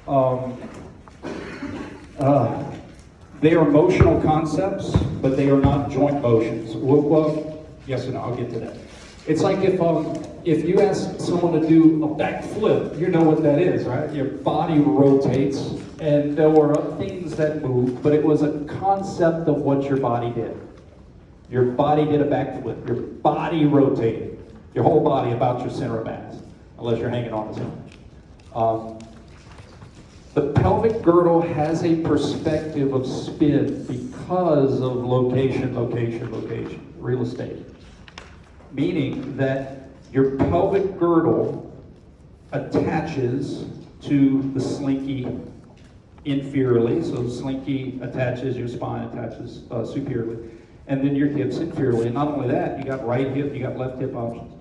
Um, uh, they are emotional concepts, but they are not joint motions. Well, yes and no, I'll get to that. It's like if you ask someone to do a backflip, you know what that is, right? Your body rotates, and there were things that moved, but it was a concept of what your body did. Your body did a backflip. Your body rotated. Your whole body about your center of mass, unless you're hanging on to something. The pelvic girdle has a perspective of spin because of location, real estate. Meaning that your pelvic girdle attaches to the slinky inferiorly. So the slinky attaches, your spine attaches superiorly. And then your hips inferiorly. And not only that, you got right hip, you got left hip options.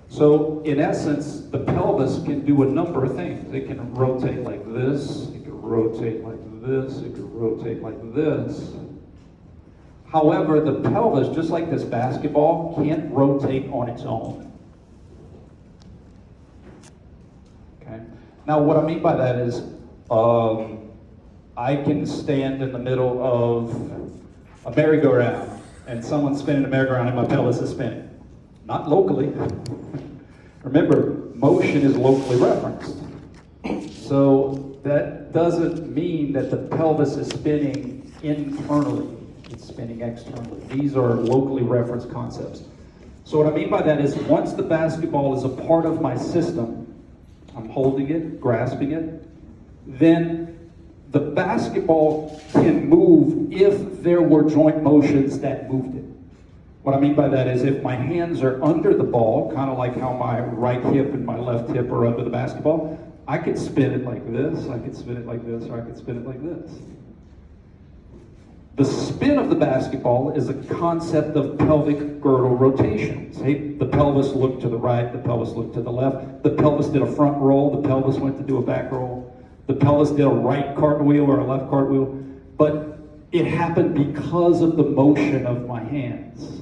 So in essence, the pelvis can do a number of things. It can rotate like this, it can rotate like this, it can rotate like this. However, the pelvis, just like this basketball, can't rotate on its own. Okay. Now, what I mean by that is, I can stand in the middle of a merry-go-round, and someone's spinning a merry-go-round, and my pelvis is spinning. Not locally. Remember, motion is locally referenced. So that doesn't mean that the pelvis is spinning internally. It's spinning externally. These are locally referenced concepts. So what I mean by that is once the basketball is a part of my system, I'm holding it, grasping it, then the basketball can move if there were joint motions that moved it. What I mean by that is if my hands are under the ball, kind of like how my right hip and my left hip are under the basketball, I could spin it like this, I could spin it like this, or I could spin it like this. The spin of the basketball is a concept of pelvic girdle rotation. Say the pelvis looked to the right, the pelvis looked to the left, the pelvis did a front roll, the pelvis went to do a back roll, the pelvis did a right cartwheel or a left cartwheel, but it happened because of the motion of my hands.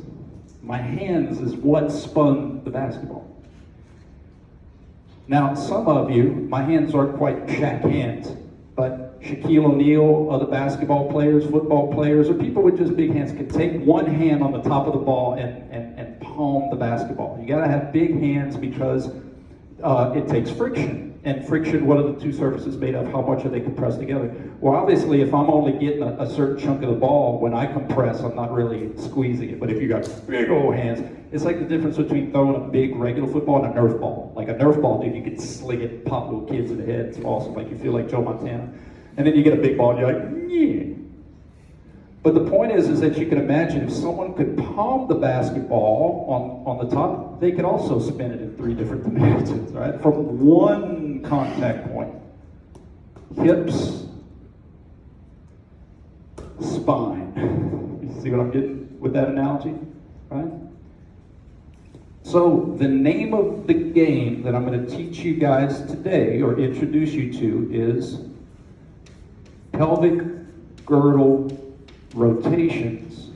My hands is what spun the basketball. Now, some of you, my hands aren't quite Shaq hands, but Shaquille O'Neal, other basketball players, football players, or people with just big hands can take one hand on the top of the ball and palm the basketball. You gotta have big hands because it takes friction. And friction, what are the two surfaces made of? How much are they compressed together? Well, obviously, if I'm only getting a certain chunk of the ball, when I compress, I'm not really squeezing it. But if you got big old hands, it's like the difference between throwing a big regular football and a Nerf ball. Like a Nerf ball, dude, you can sling it and pop little kids in the head. It's awesome. Like you feel like Joe Montana. And then you get a big ball and you're like, yeah. But the point is that you can imagine if someone could palm the basketball on the top, they could also spin it in 3 different dimensions, right? From one contact point. Hips, spine. You see what I'm getting with that analogy, right? So the name of the game that I'm going to teach you guys today, or introduce you to, is pelvic girdle rotations.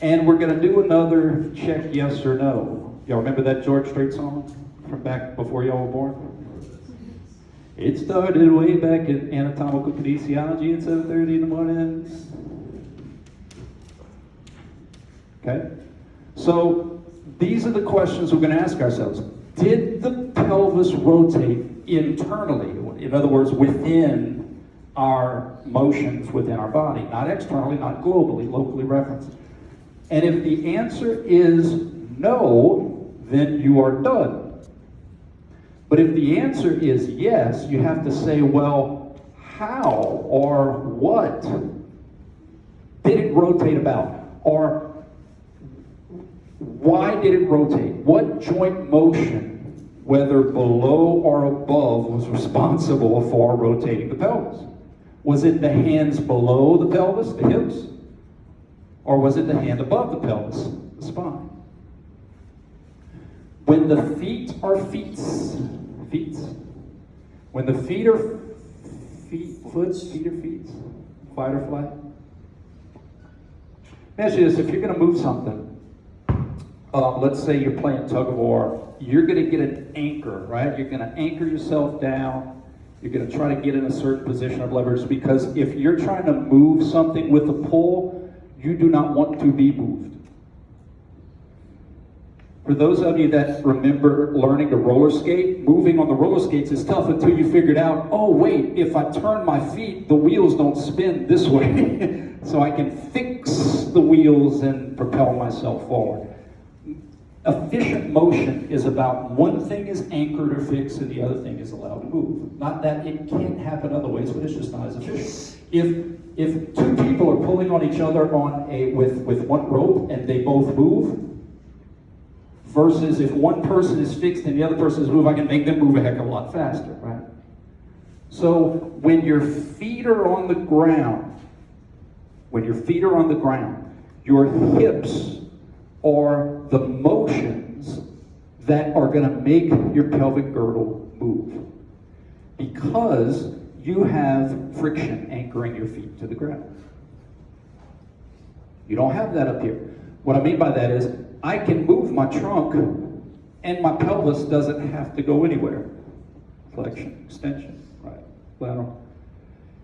And we're going to do another check yes or no. Y'all remember that George Strait song from back before y'all were born? It started way back in anatomical kinesiology at 7:30 in the morning. Okay? So these are the questions we're going to ask ourselves. Did the pelvis rotate internally? In other words, within our motions within our body, not externally, not globally, locally referenced. And if the answer is no, then you are done. But if the answer is yes, you have to say, well, how or what did it rotate about? Or why did it rotate? What joint motion, whether below or above, was responsible for rotating the pelvis? Was it the hands below the pelvis, the hips? Or was it the hand above the pelvis, the spine? When the feet are feet, when the feet are feet are feet, fight or flight. Imagine this, if you're going to move something, let's say you're playing tug of war, you're going to get an anchor, right? You're going to anchor yourself down. You're going to try to get in a certain position of leverage, because if you're trying to move something with a pull, you do not want to be moved. For those of you that remember learning to roller skate, moving on the roller skates is tough until you figured out, oh wait, if I turn my feet, the wheels don't spin this way. So I can fix the wheels and propel myself forward. Efficient motion is about one thing is anchored or fixed and the other thing is allowed to move. Not that it can't happen other ways, but it's just not as efficient. If two people are pulling on each other with one rope and they both move, versus if one person is fixed and the other person is moving, I can make them move a heck of a lot faster, right? So when your feet are on the ground, your hips are the motions that are going to make your pelvic girdle move, because you have friction anchoring your feet to the ground. You don't have that up here. What I mean by that is, I can move my trunk and my pelvis doesn't have to go anywhere. Flexion, extension, right, lateral.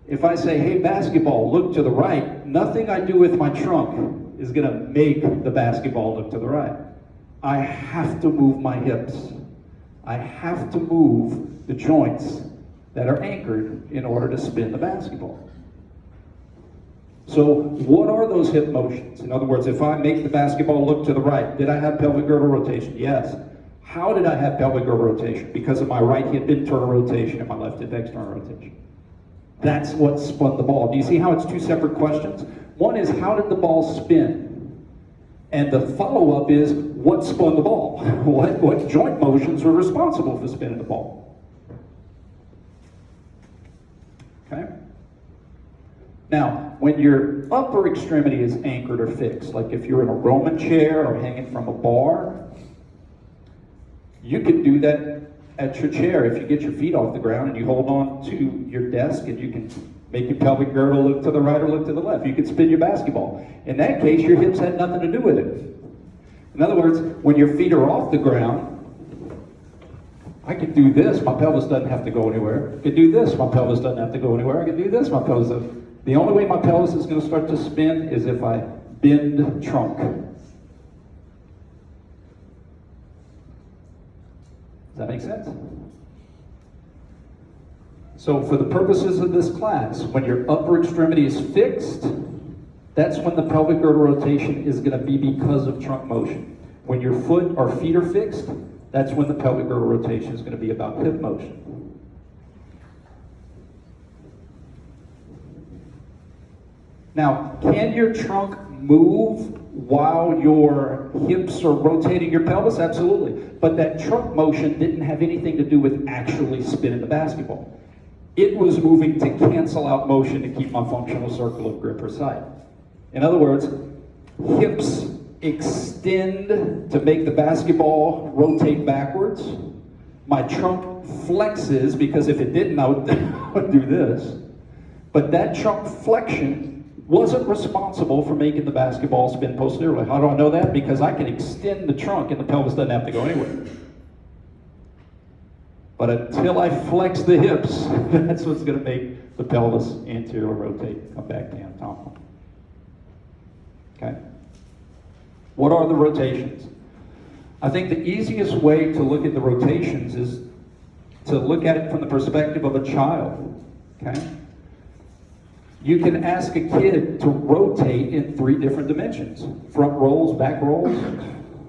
If I say, hey basketball, look to the right, nothing I do with my trunk is going to make the basketball look to the right. I have to move my hips. I have to move the joints that are anchored in order to spin the basketball. So what are those hip motions? In other words, if I make the basketball look to the right, did I have pelvic girdle rotation? Yes. How did I have pelvic girdle rotation? Because of my right hip internal rotation and my left hip external rotation. That's what spun the ball. Do you see how it's two separate questions? One is, how did the ball spin? And the follow-up is, what spun the ball? What joint motions were responsible for spinning the ball? Okay? Now, when your upper extremity is anchored or fixed, like if you're in a Roman chair or hanging from a bar, you can do that at your chair if you get your feet off the ground and you hold on to your desk, and you can make your pelvic girdle look to the right or look to the left. You can spin your basketball. In that case, your hips had nothing to do with it. In other words, when your feet are off the ground, I can do this, my pelvis doesn't have to go anywhere. I can do this, my pelvis doesn't have to go anywhere. I can do this, my pelvis doesn't. The only way my pelvis is going to start to spin is if I bend trunk. Does that make sense? So for the purposes of this class, when your upper extremity is fixed, that's when the pelvic girdle rotation is going to be because of trunk motion. When your foot or feet are fixed, that's when the pelvic girdle rotation is going to be about hip motion. Now, can your trunk move while your hips are rotating your pelvis? Absolutely. But that trunk motion didn't have anything to do with actually spinning the basketball. It was moving to cancel out motion to keep my functional circle of grip or sight. In other words, hips extend to make the basketball rotate backwards. My trunk flexes, because if it didn't, I would do this. But that trunk flexion wasn't responsible for making the basketball spin posteriorly. How do I know that? Because I can extend the trunk and the pelvis doesn't have to go anywhere. But until I flex the hips, that's what's going to make the pelvis anterior rotate, come back to anatomical. Okay? What are the rotations? I think the easiest way to look at the rotations is to look at it from the perspective of a child. Okay? You can ask a kid to rotate in 3 different dimensions. Front rolls, back rolls.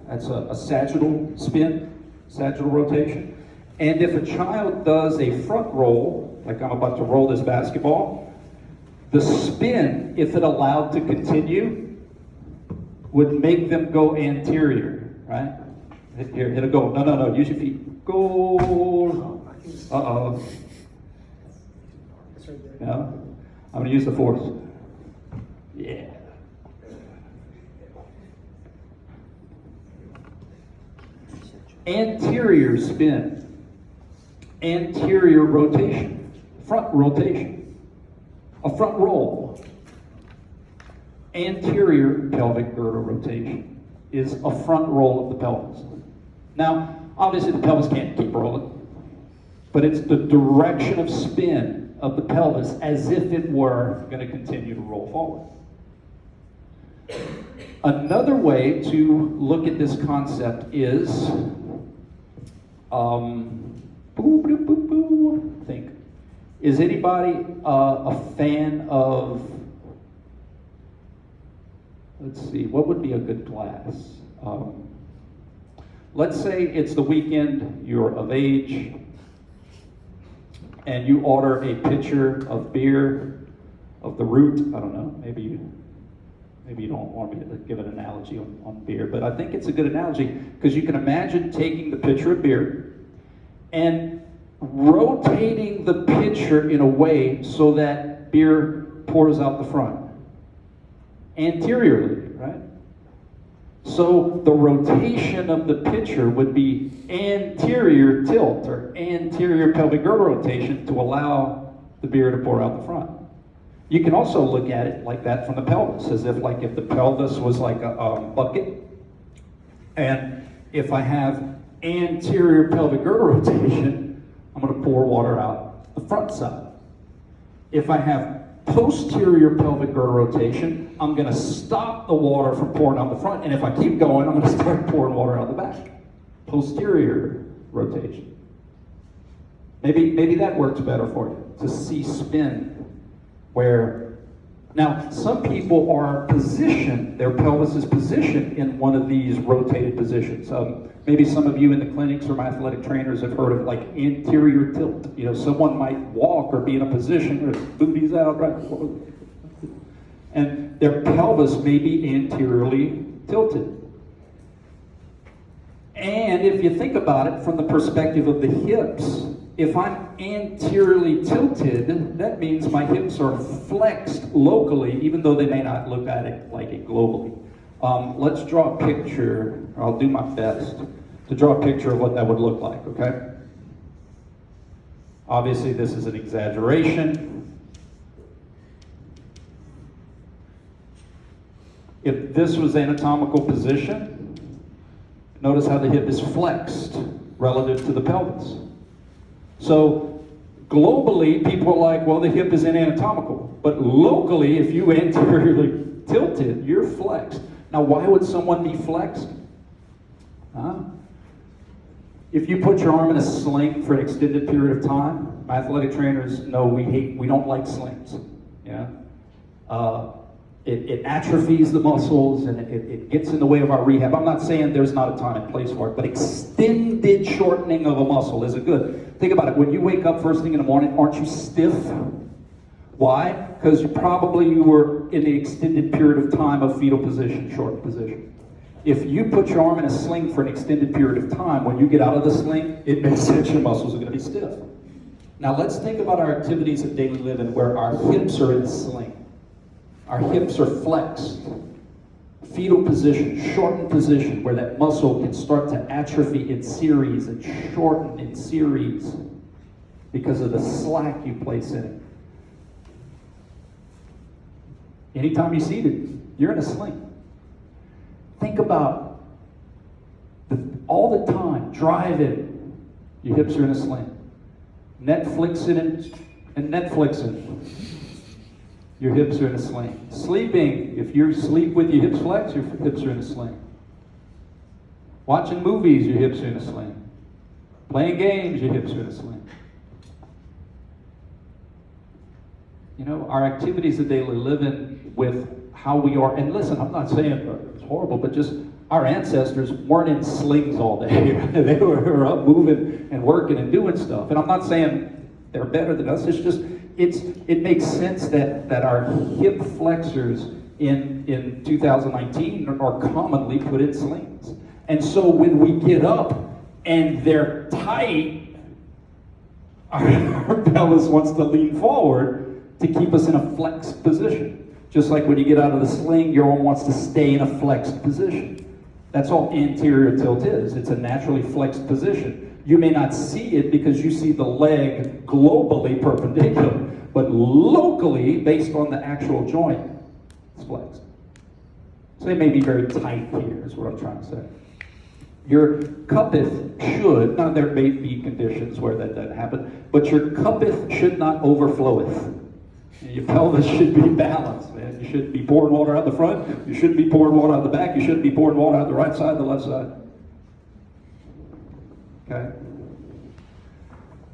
That's a sagittal spin, sagittal rotation. And if a child does a front roll, like I'm about to roll this basketball, the spin, if it allowed to continue, would make them go anterior, right? Here, hit a goal. No, use your feet. Goal. Uh-oh. No? I'm going to use the force. Yeah. Anterior spin. Anterior rotation. Front rotation. A front roll. Anterior pelvic girdle rotation is a front roll of the pelvis. Now, obviously the pelvis can't keep rolling. but it's the direction of spin of the pelvis as if it were going to continue to roll forward. Another way to look at this concept is, think. Is anybody a fan of, let's see, what would be a good glass? Let's say it's the weekend, you're of age, and you order a pitcher of beer, of the root. I don't know, maybe you don't want me to give an analogy on beer, but I think it's a good analogy because you can imagine taking the pitcher of beer and rotating the pitcher in a way so that beer pours out the front, anteriorly, right? So the rotation of the pitcher would be anterior tilt or anterior pelvic girdle rotation to allow the beer to pour out the front. You can also look at it like that from the pelvis, as if the pelvis was like a bucket, and if I have anterior pelvic girdle rotation, I'm going to pour water out the front side. If I have posterior pelvic girdle rotation, I'm going to stop the water from pouring out the front, and if I keep going, I'm going to start pouring water out the back. Posterior rotation. Maybe that works better for you, to see spin. Where, now, some people are positioned, their pelvis is positioned in one of these rotated positions. Maybe some of you in the clinics or my athletic trainers have heard of anterior tilt. You know, someone might walk or be in a position where booty's out, right? And their pelvis may be anteriorly tilted. And if you think about it from the perspective of the hips, if I'm anteriorly tilted, that means my hips are flexed locally, even though they may not look at it like it globally. Let's draw a picture, or I'll do my best to draw a picture of what that would look like, okay? Obviously, this is an exaggeration. If this was anatomical position, notice how the hip is flexed relative to the pelvis. So globally, people are like, well, the hip is anatomical. But locally, if you anteriorly tilted, you're flexed. Now, why would someone be flexed? If you put your arm in a sling for an extended period of time, my athletic trainers know we don't like slings. Yeah. It atrophies the muscles and it gets in the way of our rehab. I'm not saying there's not a time and place for it, but extended shortening of a muscle is a good. Think about it. When you wake up first thing in the morning, aren't you stiff? Why? Because you were in the extended period of time of fetal position, short position. If you put your arm in a sling for an extended period of time, when you get out of the sling, it makes sense your muscles are going to be stiff. Now let's think about our activities of daily living where our hips are in a sling. Our hips are flexed. Fetal position, shortened position, where that muscle can start to atrophy in series and shorten in series because of the slack you place in it. Anytime you see it, you're in a sling. Think about all the time, driving, your hips are in a sling. Netflixing and Netflixing. Your hips are in a sling. Sleeping, if you sleep with your hips flexed, your hips are in a sling. Watching movies, your hips are in a sling. Playing games, your hips are in a sling. You know, our activities of daily living with how we are, and listen, I'm not saying it's horrible, but just our ancestors weren't in slings all day. They were up moving and working and doing stuff. And I'm not saying they're better than us, it's just, it makes sense that our hip flexors in 2019 are commonly put in slings. And so when we get up and they're tight, our pelvis wants to lean forward to keep us in a flexed position. Just like when you get out of the sling, your arm wants to stay in a flexed position. That's all anterior tilt is. It's a naturally flexed position. You may not see it because you see the leg globally perpendicular, but locally, based on the actual joint, it's flexed. So it may be very tight here, is what I'm trying to say. Your cuppeth should, now there may be conditions where that doesn't happen, but your cuppeth should not overfloweth. Your pelvis should be balanced, man. You shouldn't be pouring water out the front. You shouldn't be pouring water out the back. You shouldn't be pouring water out the right side, the left side. Okay?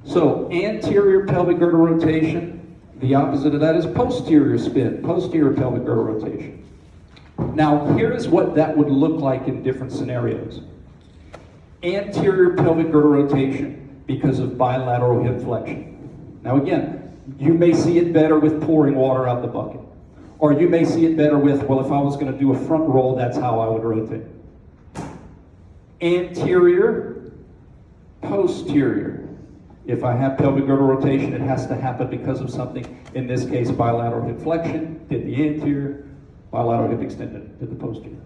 So, anterior pelvic girdle rotation. The opposite of that is posterior spin, posterior pelvic girdle rotation. Now, here's what that would look like in different scenarios. Anterior pelvic girdle rotation because of bilateral hip flexion. Now again, you may see it better with pouring water out the bucket. Or you may see it better with, well, if I was going to do a front roll, that's how I would rotate. Anterior, posterior. If I have pelvic girdle rotation, it has to happen because of something. In this case, bilateral hip flexion, did the anterior, bilateral hip extension, did the posterior.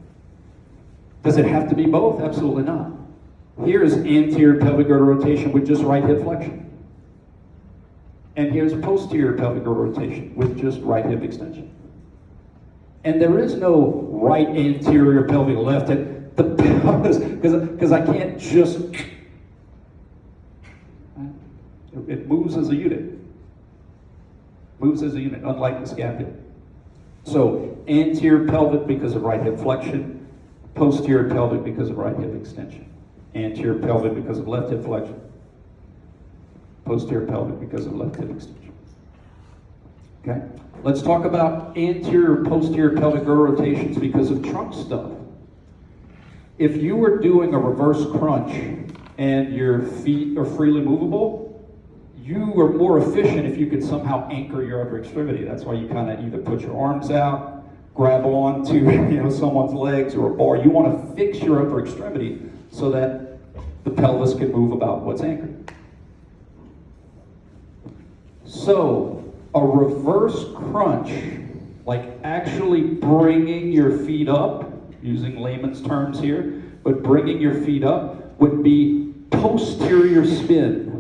Does it have to be both? Absolutely not. Here's anterior pelvic girdle rotation with just right hip flexion. And here's posterior pelvic girdle rotation with just right hip extension. And there is no right anterior pelvic left hip. The pelvis, because I can't just, it moves as a unit. Moves as a unit, unlike the scapula. So anterior pelvic because of right hip flexion, posterior pelvic because of right hip extension. Anterior pelvic because of left hip flexion. Posterior pelvic because of left hip extension. Okay? Let's talk about anterior, posterior pelvic girdle rotations because of trunk stuff. If you were doing a reverse crunch and your feet are freely movable, you are more efficient if you could somehow anchor your upper extremity. That's why you kind of either put your arms out, grab on to someone's legs or a bar. You want to fix your upper extremity so that the pelvis can move about what's anchored. So, a reverse crunch, like actually bringing your feet up, using layman's terms here, but bringing your feet up would be posterior spin.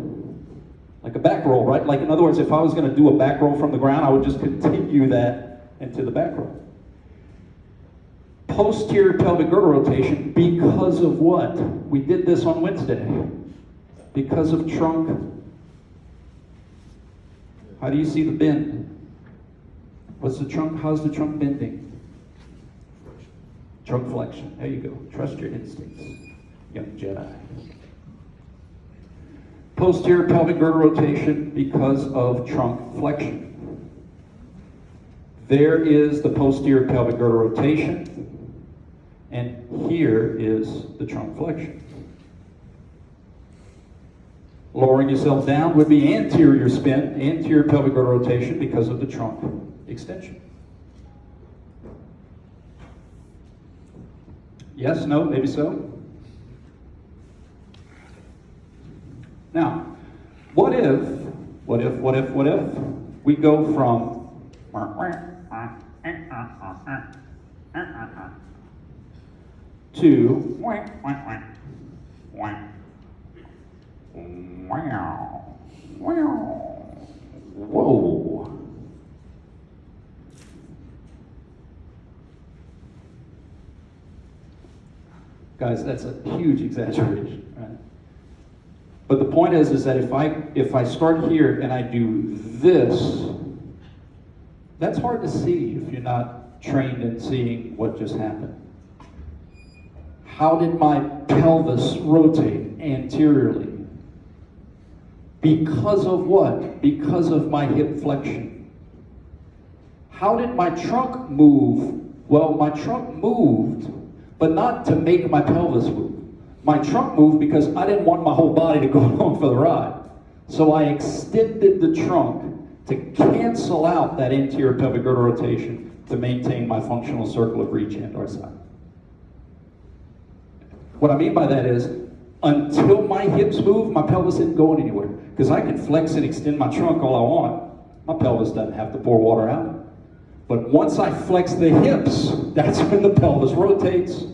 Like a back roll, right? Like in other words, if I was going to do a back roll from the ground, I would just continue that into the back roll. Posterior pelvic girdle rotation because of what? We did this on Wednesday. Because of trunk. How do you see the bend? What's the trunk? How's the trunk bending? Trunk flexion. There you go. Trust your instincts, young Jedi. Posterior pelvic girdle rotation because of trunk flexion. There is the posterior pelvic girdle rotation, and here is the trunk flexion. Lowering yourself down would be anterior spin, anterior pelvic girdle rotation because of the trunk extension. Yes, no, maybe so. Now, what if we go from to whoa. Guys, that's a huge exaggeration, right? But the point is that if I start here and I do this, that's hard to see if you're not trained in seeing what just happened. How did my pelvis rotate anteriorly? Because of what? Because of my hip flexion. How did my trunk move? Well, my trunk moved, but not to make my pelvis move. My trunk moved because I didn't want my whole body to go along for the ride. So I extended the trunk to cancel out that anterior pelvic girdle rotation to maintain my functional circle of reach and or side. What I mean by that is, until my hips move, my pelvis isn't going anywhere. Because I can flex and extend my trunk all I want. My pelvis doesn't have to pour water out. But once I flex the hips, that's when the pelvis rotates.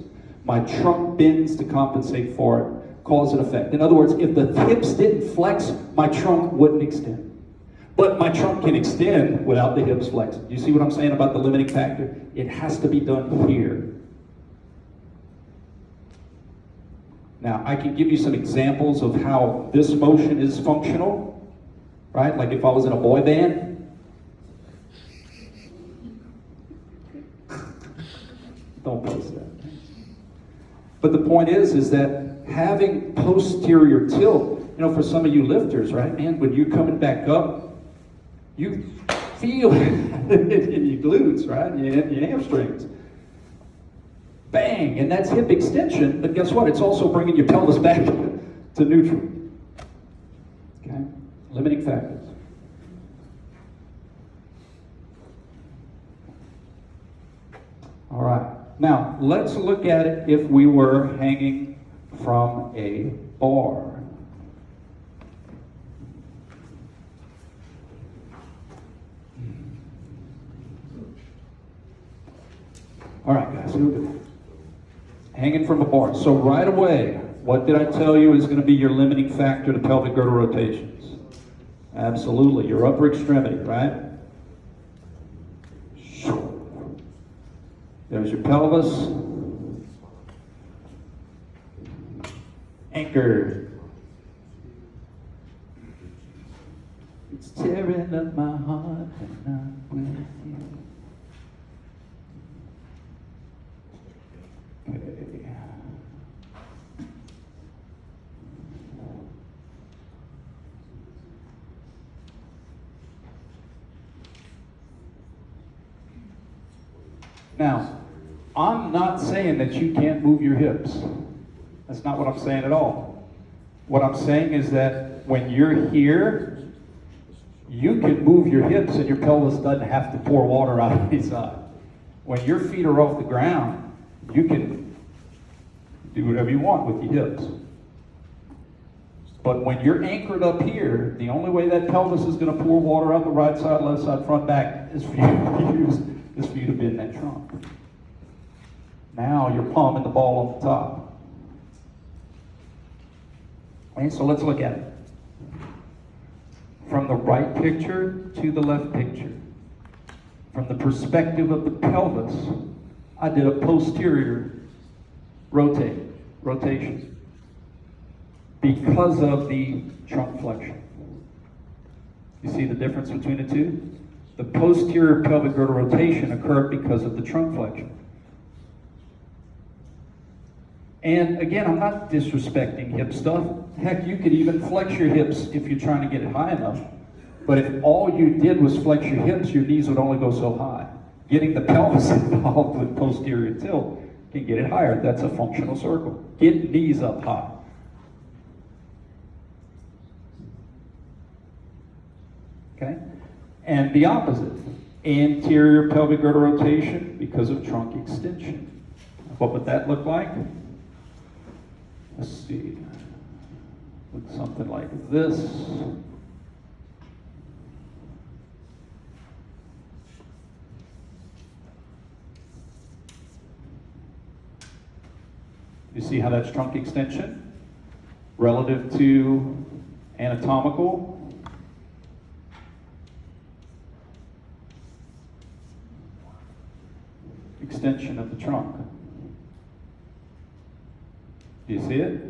My trunk bends to compensate for it, cause and effect. In other words, if the hips didn't flex, my trunk wouldn't extend. But my trunk can extend without the hips flexing. You see what I'm saying about the limiting factor? It has to be done here. Now, I can give you some examples of how this motion is functional, right? Like if I was in a boy band. Don't post that. But the point is that having posterior tilt, for some of you lifters, right, man, when you're coming back up, you feel it in your glutes, right, your hamstrings. Bang, and that's hip extension, but guess what? It's also bringing your pelvis back to neutral. Okay, limiting factors. All right, now let's look at it if we were hanging from a bar. All right, guys, here we go. Hanging from a bar. So right away, what did I tell you is going to be your limiting factor to pelvic girdle rotations? Absolutely, your upper extremity, right? There's your pelvis. Anchored. It's tearing up my heart when I'm with you. Okay. Now, I'm not saying that you can't move your hips. That's not what I'm saying at all. What I'm saying is that when you're here, you can move your hips and your pelvis doesn't have to pour water out of the side. When your feet are off the ground, you can do whatever you want with your hips. But when you're anchored up here, the only way that pelvis is going to pour water out the right side, left side, front, back is for you to bend that trunk. Now you're palming the ball on the top. Okay, so let's look at it. From the right picture to the left picture. From the perspective of the pelvis, I did a posterior rotation because of the trunk flexion. You see the difference between the two? The posterior pelvic girdle rotation occurred because of the trunk flexion. And again, I'm not disrespecting hip stuff. Heck, you could even flex your hips if you're trying to get it high enough. But if all you did was flex your hips, your knees would only go so high. Getting the pelvis involved with posterior tilt can get it higher. That's a functional circle. Get knees up high. Okay? And the opposite. Anterior pelvic girdle rotation because of trunk extension. What would that look like? Let's see. Look something like this. You see how that's trunk extension relative to anatomical? Extension of the trunk. Do you see it?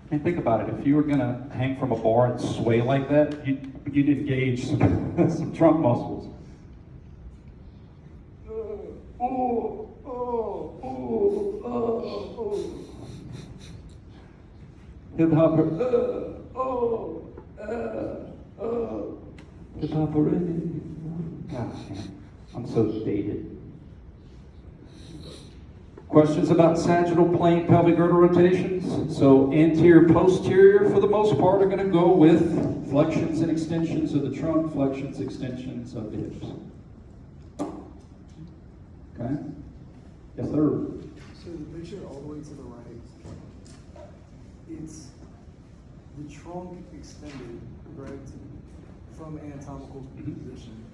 I mean, think about it. If you were going to hang from a bar and sway like that, you'd engage some trunk muscles. Hip hopper. Hip hopper. Gosh, I'm so dated. Questions about sagittal plane pelvic girdle rotations? So anterior, posterior, for the most part, are going to go with flexions and extensions of the trunk, flexions, extensions of the hips. Okay? Yes, sir. So the picture all the way to the right, it's the trunk extended, correct, from anatomical position.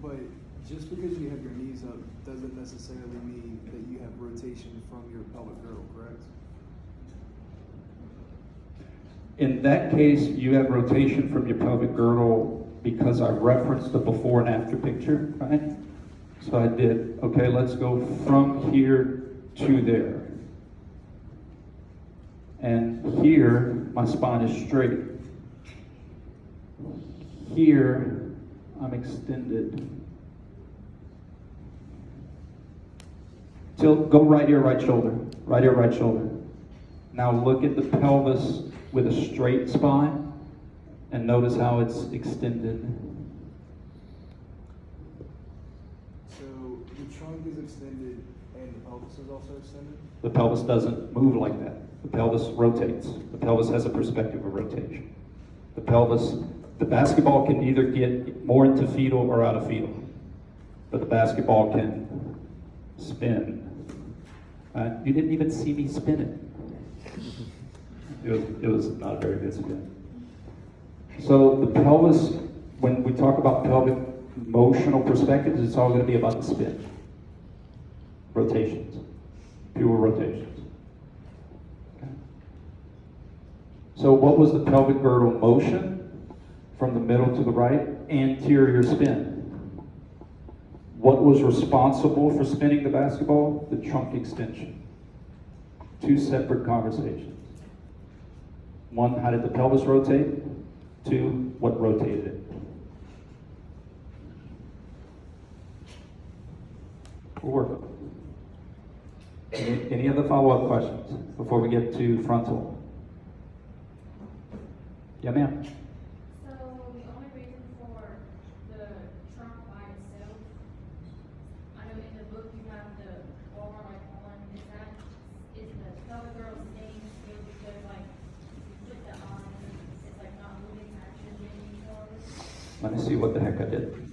But just because you have your knees up doesn't necessarily mean that you have rotation from your pelvic girdle, correct? In that case, you have rotation from your pelvic girdle because I referenced the before and after picture, right? So I did. Okay, let's go from here to there. And here, my spine is straight. Here, I'm extended. Go right ear, right shoulder. Right ear, right shoulder. Now look at the pelvis with a straight spine and notice how it's extended. So the trunk is extended and the pelvis is also extended? The pelvis doesn't move like that. The pelvis rotates. The pelvis has a perspective of rotation. The basketball can either get more into fetal or out of fetal. But the basketball can spin. You didn't even see me spin it. It was not a very good spin. So the pelvis, when we talk about pelvic motional perspectives, it's all going to be about the spin. Rotations. Pure rotations. Okay. So what was the pelvic girdle motion? From the middle to the right, anterior spin. What was responsible for spinning the basketball? The trunk extension. Two separate conversations. One, how did the pelvis rotate? Two, what rotated it? We'll work on it. Any other follow-up questions before we get to frontal? Yeah, ma'am. So the only reason for the trunk by itself, I know in the book you have the over like one, is the pelvic girdle staying still because like you put the arm, it's like not moving action moving forward? Let me see what the heck I did.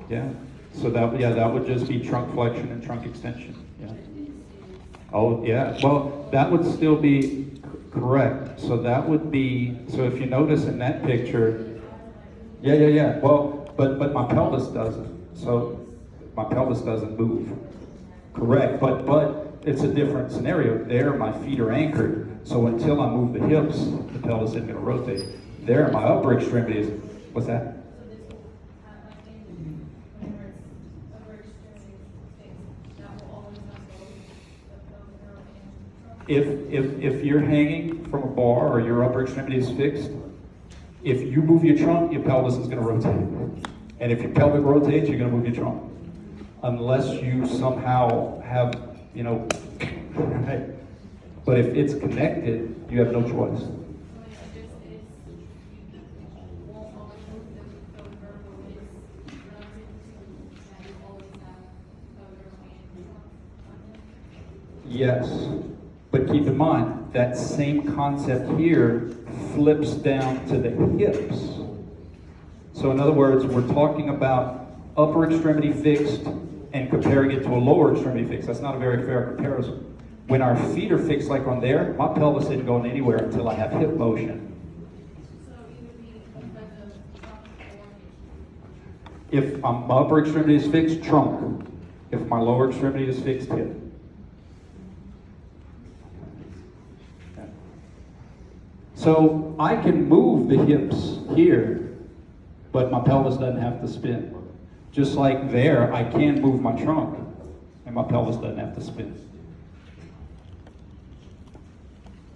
Yeah. So that would just be trunk flexion and trunk extension. Yeah. Oh yeah. Well, that would still be correct. So that would be. So if you notice in that picture, yeah. Well, but my pelvis doesn't. So my pelvis doesn't move. Correct. But it's a different scenario. There, my feet are anchored. So until I move the hips, the pelvis isn't going to rotate. There, my upper extremity is. What's that? If you're hanging from a bar or your upper extremity is fixed, if you move your trunk, your pelvis is going to rotate. And if your pelvic rotates, you're going to move your trunk. Unless you somehow have, right? But if it's connected, you have no choice. Yes. But keep in mind, that same concept here flips down to the hips. So in other words, we're talking about upper extremity fixed and comparing it to a lower extremity fixed. That's not a very fair comparison. When our feet are fixed like on there, my pelvis isn't going anywhere until I have hip motion. So it would be like the trunk or If my upper extremity is fixed, trunk. If my lower extremity is fixed, hip. So I can move the hips here, but my pelvis doesn't have to spin. Just like there, I can move my trunk, and my pelvis doesn't have to spin.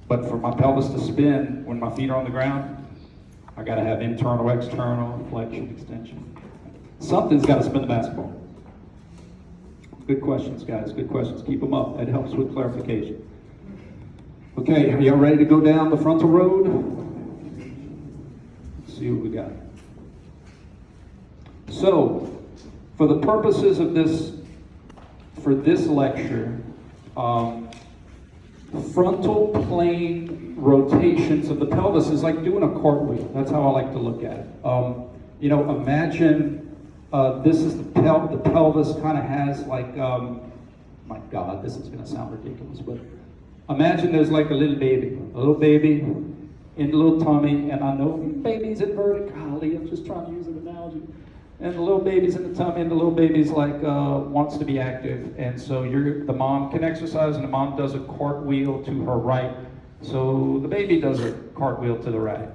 But for my pelvis to spin when my feet are on the ground, I got to have internal, external, flexion, extension. Something's got to spin the basketball. Good questions, guys. Good questions. Keep them up. That helps with clarification. Okay, are y'all ready to go down the frontal road? Let's see what we got. So, for the purposes of this lecture, frontal plane rotations of the pelvis is like doing a cartwheel. That's how I like to look at it. Imagine this is the pelvis kind of has like, my God, this is going to sound ridiculous, but imagine there's like a little baby in the little tummy, and I know baby's inverted. Golly, I'm just trying to use an analogy. And the little baby's in the tummy, and the little baby's like wants to be active, and so the mom can exercise, and the mom does a cartwheel to her right, So the baby does a cartwheel to the right.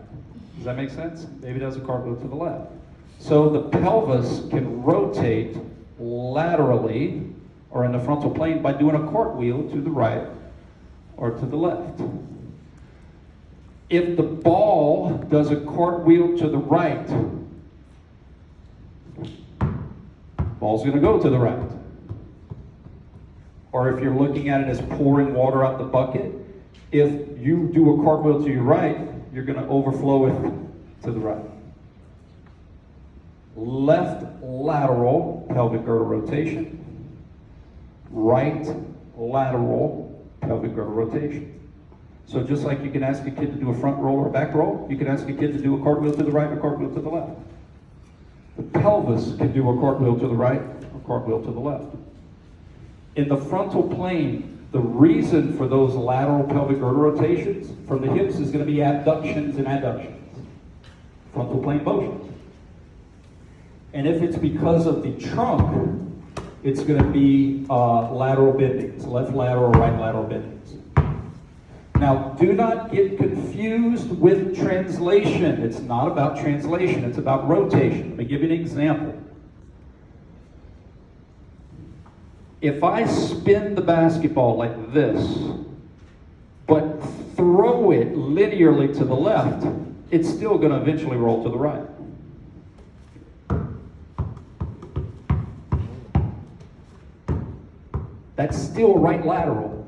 Does that make sense? Baby does a cartwheel to the left. So the pelvis can rotate laterally or in the frontal plane by doing a cartwheel to the right or to the left. If the ball does a cartwheel to the right, ball's going to go to the right. Or if you're looking at it as pouring water out the bucket, if you do a cartwheel to your right, you're going to overflow it to the right. Left lateral pelvic girdle rotation. Right lateral pelvic girdle rotation. So just like you can ask a kid to do a front roll or a back roll, you can ask a kid to do a cartwheel to the right or a cartwheel to the left. The pelvis can do a cartwheel to the right or cartwheel to the left. In the frontal plane, the reason for those lateral pelvic girdle rotations from the hips is going to be abductions and adductions. Frontal plane motions. And if it's because of the trunk, it's going to be lateral bendings, left lateral, right lateral bendings. Now, do not get confused with translation. It's not about translation, it's about rotation. Let me give you an example. If I spin the basketball like this, but throw it linearly to the left, it's still going to eventually roll to the right. That's still right lateral.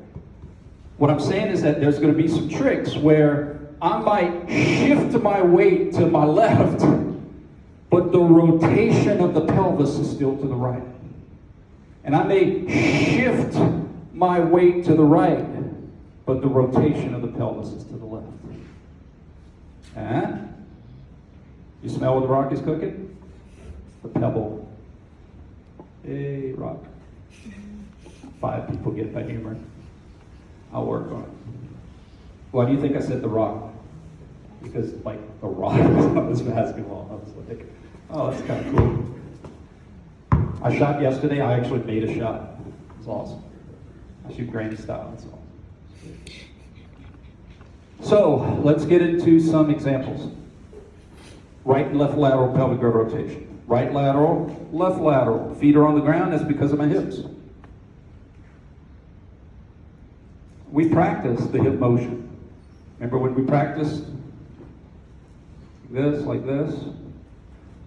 What I'm saying is that there's going to be some tricks where I might shift my weight to my left, but the rotation of the pelvis is still to the right. And I may shift my weight to the right, but the rotation of the pelvis is to the left. Huh? You smell what the rock is cooking? The pebble. Hey, rock. 5 people get that humor. I'll work on it. Why do you think I said the rock? Because, like, the rock was on this basketball. I was like, oh, that's kind of cool. I shot yesterday. I actually made a shot. It was awesome. I shoot granny style. That's all. So, let's get into some examples. Right and left lateral pelvic girdle rotation. Right lateral, left lateral. Feet are on the ground. That's because of my hips. We practice the hip motion. Remember when we practiced this, like this?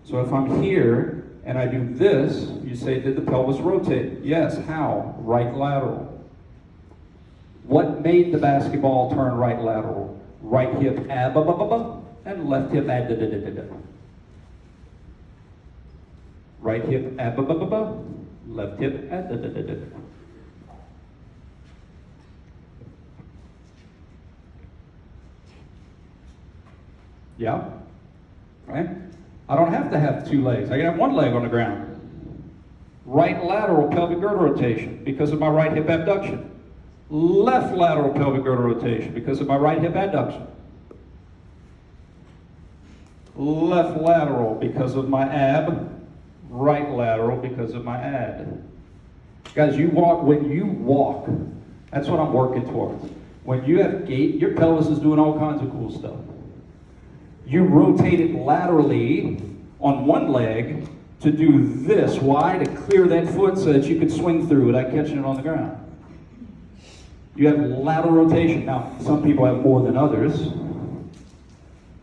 So if I'm here and I do this, you say, did the pelvis rotate? Yes, how? Right lateral. What made the basketball turn right lateral? Right hip ab and left hip ad da da da da da. Right hip ab left hip ad da da da da. Yeah, right? I don't have to have 2 legs. I can have 1 leg on the ground. Right lateral pelvic girdle rotation because of my right hip abduction. Left lateral pelvic girdle rotation because of my right hip adduction. Left lateral because of my ab. Right lateral because of my ad. Guys, when you walk, that's what I'm working towards. When you have gait, your pelvis is doing all kinds of cool stuff. You rotate it laterally on 1 leg to do this. Why? To clear that foot so that you can swing through without catching it on the ground. You have lateral rotation. Now, some people have more than others,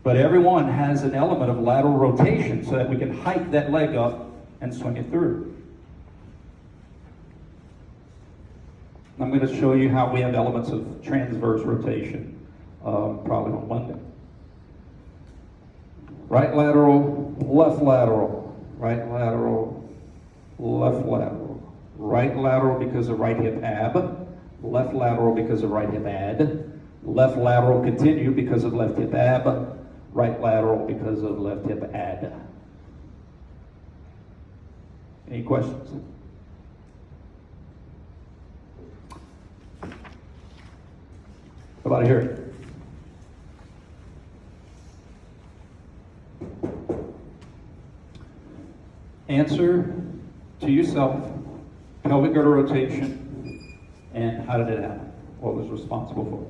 but everyone has an element of lateral rotation so that we can hike that leg up and swing it through. I'm going to show you how we have elements of transverse rotation, probably on Monday. Right lateral, left lateral, right lateral, left lateral. Right lateral because of right hip ab, left lateral because of right hip ad, left lateral continue because of left hip ab, right lateral because of left hip ad. Any questions? How about here? Answer to yourself, pelvic girdle rotation, and how did it happen? What was responsible for it?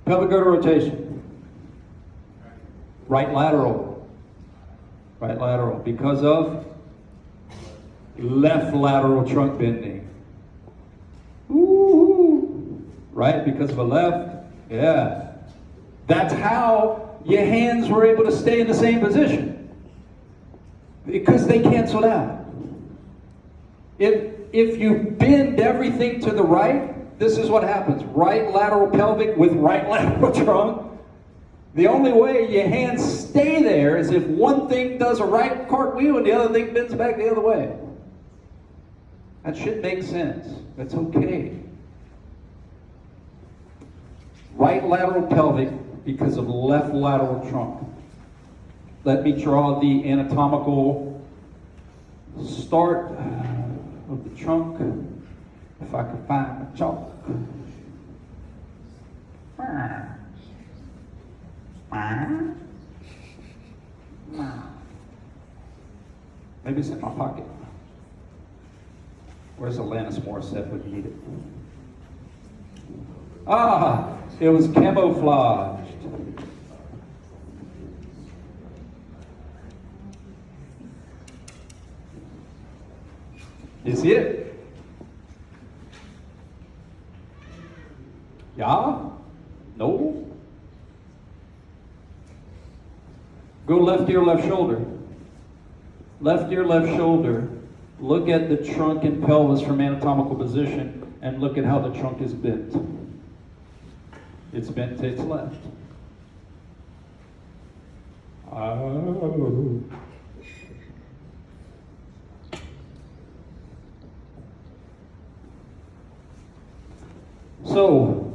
Pelvic girdle rotation. Right lateral. Right lateral. Because of left lateral trunk bending. Ooh. Right? Because of a left. Yeah. That's how your hands were able to stay in the same position. Because they canceled out. If you bend everything to the right, this is what happens. Right lateral pelvic with right lateral trunk. The only way your hands stay there is if one thing does a right cartwheel and the other thing bends back the other way. That should make sense. That's okay. Right lateral pelvic because of left lateral trunk. Let me draw the anatomical start of the trunk. If I could find my chalk. Maybe it's in my pocket. Where's Alanis Morissette when you need it? Ah, it was camouflaged. You see it? Yeah? No? Go left ear, left shoulder. Left ear, left shoulder. Look at the trunk and pelvis from anatomical position and look at how the trunk is bent. It's bent to its left. Oh. So,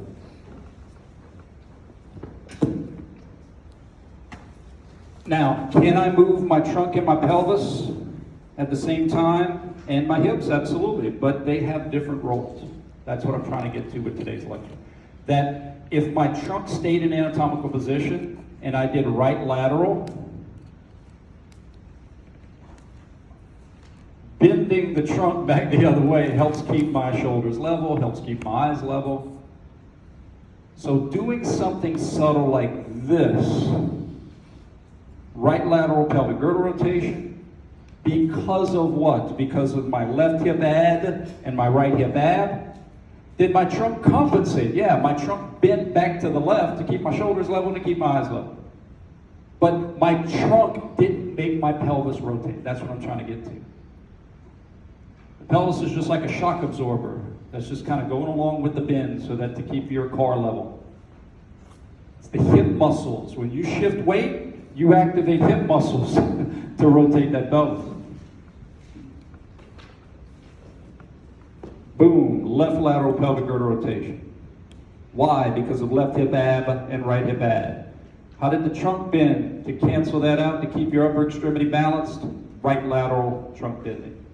now, can I move my trunk and my pelvis at the same time and my hips? Absolutely, but they have different roles. That's what I'm trying to get to with today's lecture. That if my trunk stayed in anatomical position and I did right lateral, bending the trunk back the other way helps keep my shoulders level, helps keep my eyes level. So doing something subtle like this, right lateral pelvic girdle rotation, because of what? Because of my left hip ad and my right hip ab. Did my trunk compensate? Yeah, my trunk bent back to the left to keep my shoulders level and to keep my eyes level. But my trunk didn't make my pelvis rotate. That's what I'm trying to get to. The pelvis is just like a shock absorber. That's just kind of going along with the bend so that to keep your car level. It's the hip muscles. When you shift weight, you activate hip muscles to rotate that pelvis. Boom, left lateral pelvic girdle rotation. Why? Because of left hip ab and right hip ab. How did the trunk bend? To cancel that out, to keep your upper extremity balanced, right lateral trunk bending.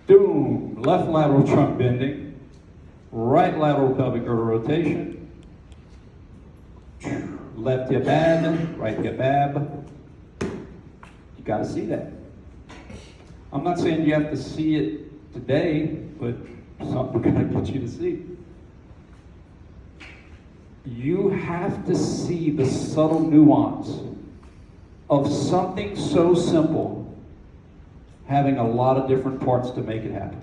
Boom, left lateral trunk bending, right lateral pelvic girdle rotation, left hip ab, right hip ab. You got to see that. I'm not saying you have to see it today, but something got to get you to see. You have to see the subtle nuance of something so simple having a lot of different parts to make it happen.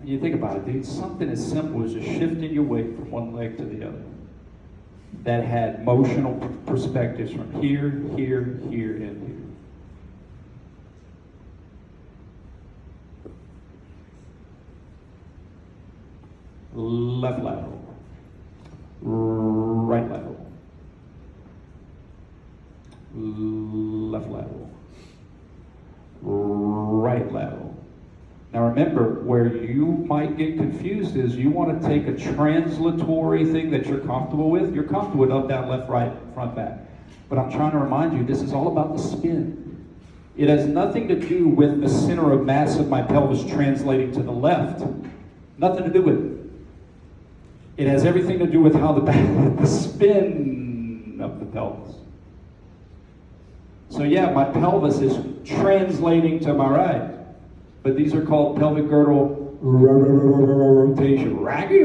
And you think about it, dude, something as simple as just shifting your weight from one leg to the other that had motional perspectives from here, here, here, and here. Left lateral, right lateral, left lateral, right lateral. Now remember, where you might get confused is you want to take a translatory thing that you're comfortable with. You're comfortable with up, down, left, right, front, back. But I'm trying to remind you, this is all about the spin. It has nothing to do with the center of mass of my pelvis translating to the left. Nothing to do with it. It has everything to do with how the spin of the pelvis. So yeah, my pelvis is translating to my right, but these are called pelvic girdle rotation, raggy,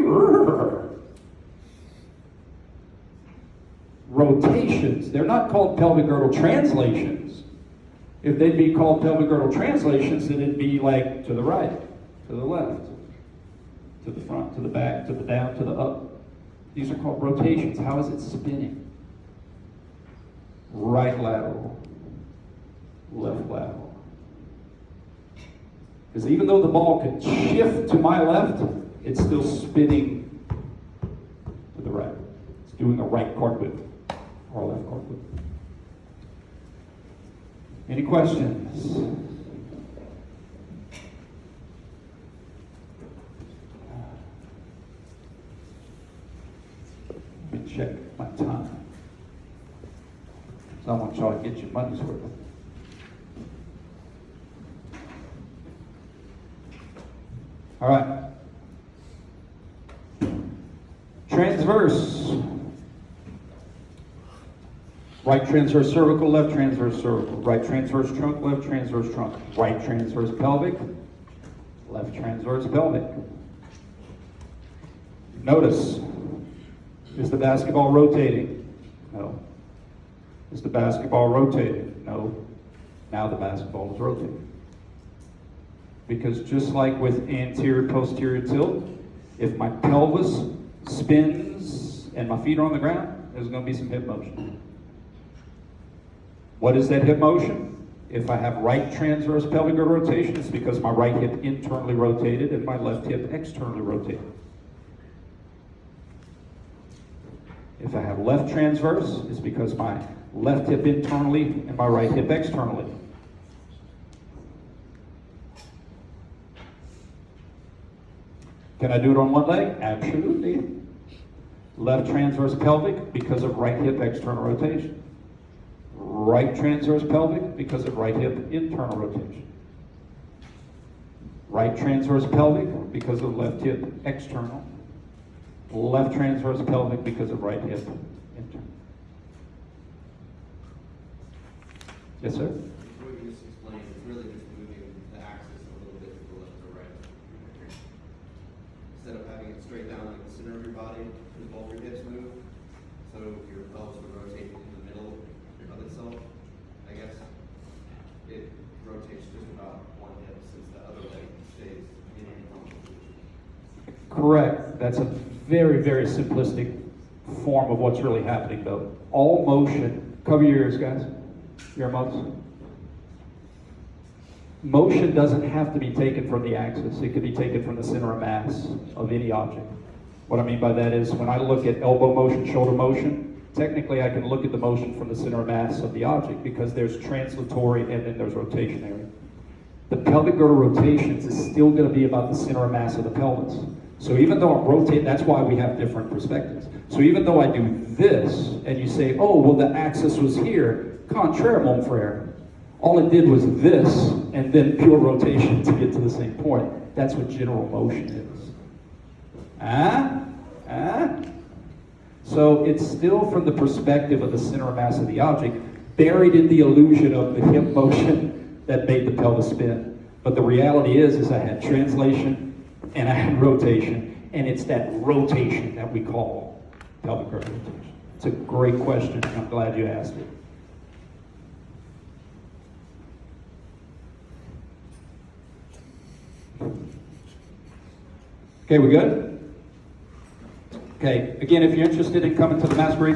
rotations. They're not called pelvic girdle translations. If they'd be called pelvic girdle translations, then it'd be like to the right, to the left, to the front, to the back, to the down, to the up. These are called rotations. How is it spinning? Right lateral, left lateral. Because even though the ball can shift to my left, it's still spinning to the right. It's doing a right cartwheel or a left cartwheel. Any questions? Let me check my time. So I want y'all to get your money's worth. All right. Transverse. Right transverse cervical, left transverse cervical. Right transverse trunk, left transverse trunk. Right transverse pelvic, left transverse pelvic. Notice, is the basketball rotating? No. Is the basketball rotating? No. Now the basketball is rotating. Because just like with anterior posterior tilt, if my pelvis spins and my feet are on the ground, there's going to be some hip motion. What is that hip motion? If I have right transverse pelvic girdle rotation, it's because my right hip internally rotated and my left hip externally rotated. If I have left transverse, it's because my left hip internally and my right hip externally. Can I do it on one leg? Absolutely. Left transverse pelvic because of right hip external rotation. Right transverse pelvic because of right hip internal rotation. Right transverse pelvic because of left hip external. Left transverse pelvic because of right hip internal. Yes, sir? What you just explained is really just moving the axis a little bit to the left or right. Instead of having it straight down like the center of your body, as both your hips move, so your pelvis would rotate in the middle of itself. I guess it rotates just about one hip since the other leg stays in a normal position. Correct. That's a very, very simplistic form of what's really happening, though. All motion, cover your ears, guys. Earmuffs. Motion doesn't have to be taken from the axis. It could be taken from the center of mass of any object. What I mean by that is when I look at elbow motion, shoulder motion, technically I can look at the motion from the center of mass of the object because there's translatory and then there's rotationary. The pelvic girdle rotations is still going to be about the center of mass of the pelvis. So even though I'm rotating, that's why we have different perspectives. So even though I do this, and you say, oh, well, the axis was here, contraire, mon frere. All it did was this, and then pure rotation to get to the same point. That's what general motion is. So it's still from the perspective of the center of mass of the object, buried in the illusion of the hip motion that made the pelvis spin. But the reality is I had translation and I had rotation, and it's that rotation that we call pelvic girdle rotation. It's a great question. I'm glad you asked it. Okay, we good? Okay, again, if you're interested in coming to the Masquerade